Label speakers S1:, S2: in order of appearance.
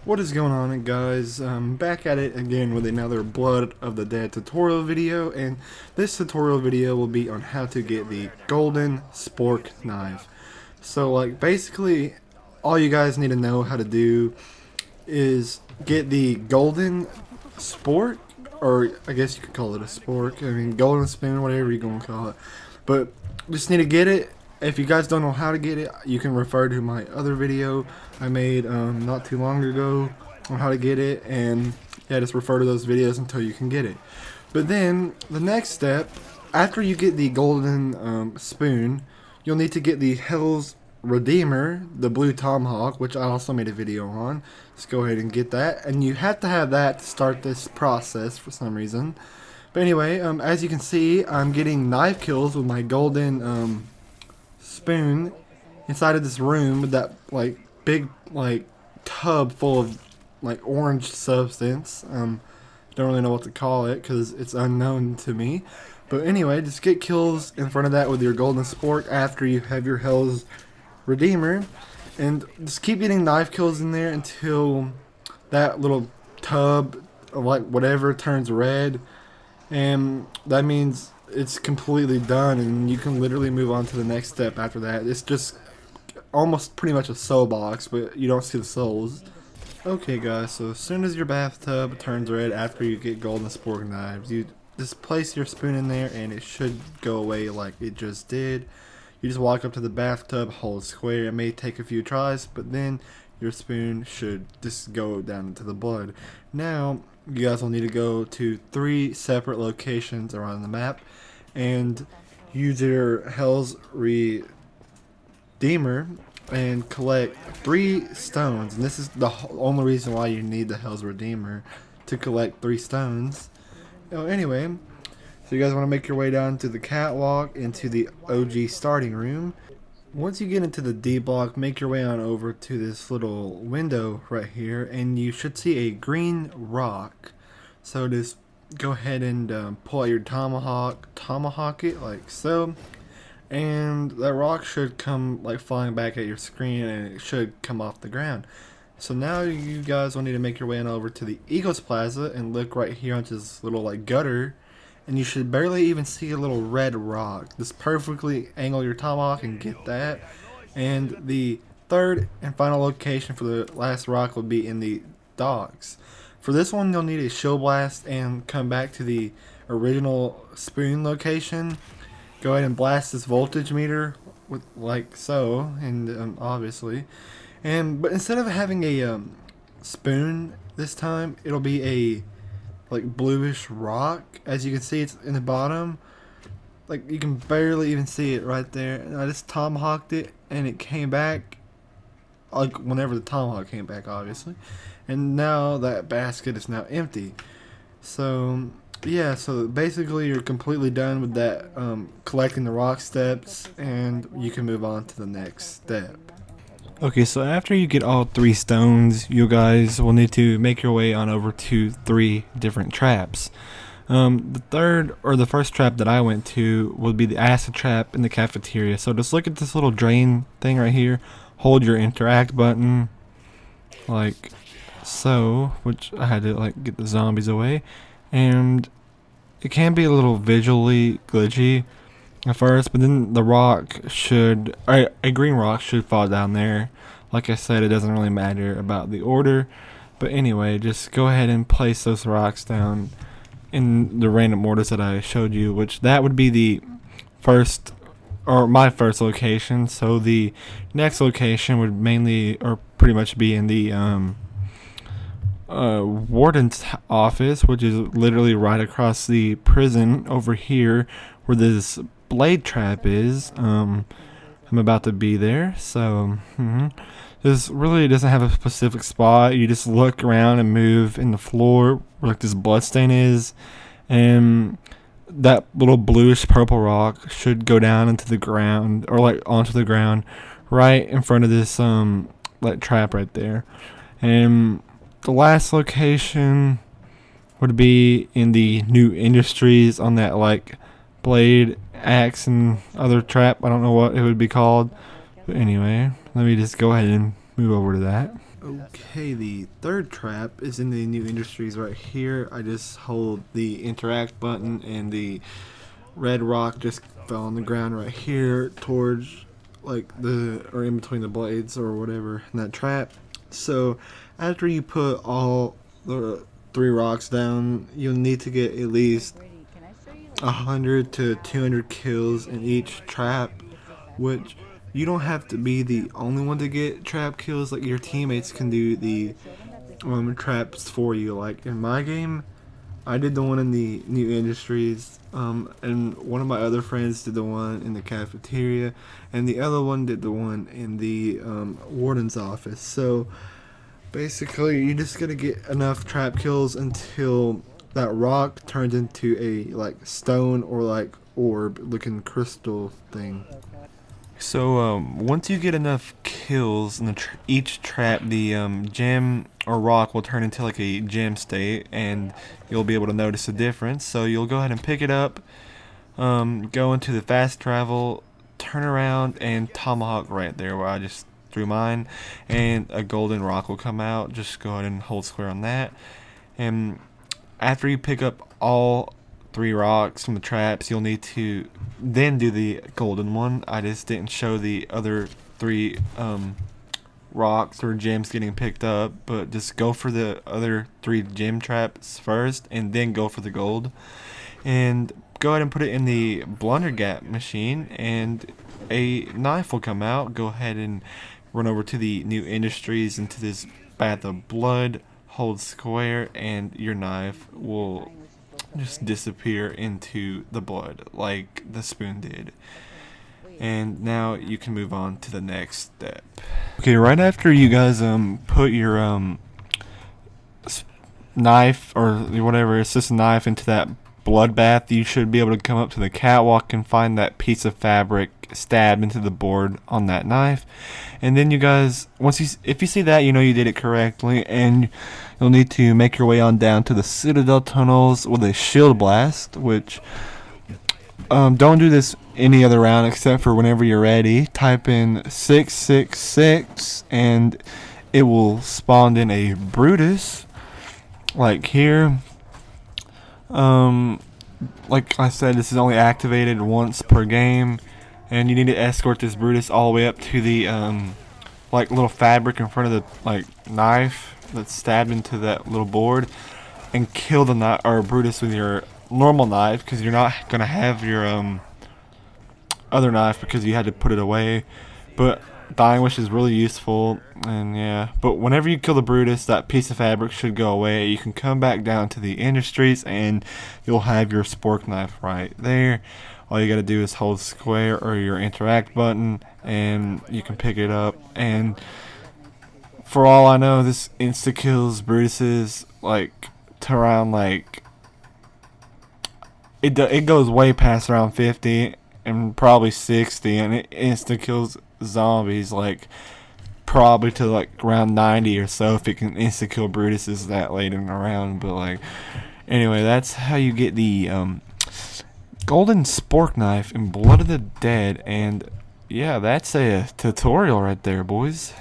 S1: What is going on, guys? Back at it again with another Blood of the Dead tutorial video, and this tutorial video will be on how to get the golden spork knife. So basically all you guys need to know how to do is get the golden spork, or I guess you could call it a spork, I mean golden spoon, whatever you're gonna call it, but just need to get it. If you guys don't know how to get it, you can refer to my other video I made not too long ago on how to get it, and yeah, just refer to those videos until you can get it. But then the next step, after you get the golden spoon, you'll need to get the Hell's Redeemer, the blue tomahawk, which I also made a video on. Just go ahead and get that, and you have to have that to start this process for some reason. But anyway, as you can see, I'm getting knife kills with my golden spoon inside of this room with that big tub full of orange substance. Don't really know what to call it because it's unknown to me. But anyway, just get kills in front of that with your golden spork after you have your Hell's Redeemer, and just keep getting knife kills in there until that little tub of whatever turns red, and that means it's completely done, and you can literally move on to the next step after that. It's just almost pretty much a soul box, but you don't see the souls. Okay guys, so as soon as your bathtub turns red after you get golden spork knives, you just place your spoon in there and it should go away like it just did. You just walk up to the bathtub, hold square. It may take a few tries, but then your spoon should just go down into the blood. Now you guys will need to go to 3 separate locations around the map and use your Hell's Redeemer and collect 3 stones. And this is the only reason why you need the Hell's Redeemer, to collect 3 stones. Anyway, so you guys want to make your way down to the catwalk into the OG starting room. Once you get into the D block, make your way on over to this little window right here, and you should see a green rock. So just go ahead and pull out your tomahawk it like so, and that rock should come flying back at your screen, and it should come off the ground. So now you guys will need to make your way on over to the Eagles Plaza and look right here onto this little gutter, and you should barely even see a little red rock. Just perfectly angle your tomahawk and get that. And the third and final location for the last rock will be in the docks. For this one, you'll need a shield blast and come back to the original spoon location. Go ahead and blast this voltage meter with like so, and obviously. But instead of having a spoon this time, it'll be a bluish rock. As you can see, it's in the bottom. You can barely even see it right there. And I just tomahawked it, and it came back whenever the tomahawk came back, obviously. And now that basket is now empty. So yeah, so basically you're completely done with that collecting the rock steps, and you can move on to the next step. Okay, so after you get all 3 stones, you guys will need to make your way on over to 3 different traps. The third, or the first trap that I went to, would be the acid trap in the cafeteria. So just look at this little drain thing right here. Hold your interact button, like so, which I had to get the zombies away. And it can be a little visually glitchy at first, but then the rock should, a green rock should fall down there. Like I said, it doesn't really matter about the order, but anyway, just go ahead and place those rocks down in the random orders that I showed you, which that would be the first, or my first location. So the next location would mainly, or pretty much be in the warden's office, which is literally right across the prison over here where this blade trap is. I'm about to be there, so this really doesn't have a specific spot. You just look around and move in the floor where this bloodstain is, and that little bluish purple rock should go down into the ground, or onto the ground right in front of this trap right there. And the last location would be in the new industries on that blade, axe, and other trap. I don't know what it would be called, but anyway, let me just go ahead and move over to that. Okay, the third trap is in the new industries right here. I just hold the interact button and the red rock just fell on the ground right here towards like or in between the blades or whatever in that trap. So after you put all the 3 rocks down, you'll need to get at least 100 to 200 kills in each trap, which you don't have to be the only one to get trap kills. Like your teammates can do the traps for you. Like in my game, I did the one in the new industries, and one of my other friends did the one in the cafeteria, and the other one did the one in the warden's office. So basically, you just gotta get enough trap kills until that rock turns into a like stone or like orb looking crystal thing. So once you get enough kills in each trap, the gem or rock will turn into like a gem state, and you'll be able to notice a difference. So you'll go ahead and pick it up, go into the fast travel, turn around, and tomahawk right there where I just threw mine, and a golden rock will come out. Just go ahead and hold square on that, and after you pick up all 3 rocks from the traps, you'll need to then do the golden one. I just didn't show the other 3 rocks or gems getting picked up, but just go for the other 3 gem traps first and then go for the gold, and go ahead and put it in the blunder gap machine, and a knife will come out. Go ahead and run over to the new industries into this bath of blood, hold square, and your knife will just disappear into the blood like the spoon did. And now you can move on to the next step. Okay, right after you guys put your knife or whatever, it's just a knife, into that bloodbath, you should be able to come up to the catwalk and find that piece of fabric stabbed into the board on that knife. And then you guys, if you see that, you know you did it correctly, and you'll need to make your way on down to the Citadel tunnels with a shield blast, which don't do this any other round except for whenever you're ready. Type in 666 and it will spawn in a Brutus like here. Like I said, this is only activated once per game, and you need to escort this Brutus all the way up to the like little fabric in front of the like knife that's stabbed into that little board, and kill the knife or Brutus with your normal knife, because you're not gonna have your other knife because you had to put it away. But Dying Wish is really useful, and yeah. But whenever you kill the Brutus, that piece of fabric should go away. You can come back down to the industries, and you'll have your spork knife right there. All you gotta do is hold square or your interact button, and you can pick it up. And for all I know, this insta kills Brutuses like to around like it goes way past around 50 and probably 60, and it insta kills zombies like probably to like around 90 or so if it can insta kill Brutuses that late in the round. But like anyway, that's how you get the golden spork knife in Blood of the Dead. And yeah, that's a tutorial right there, boys.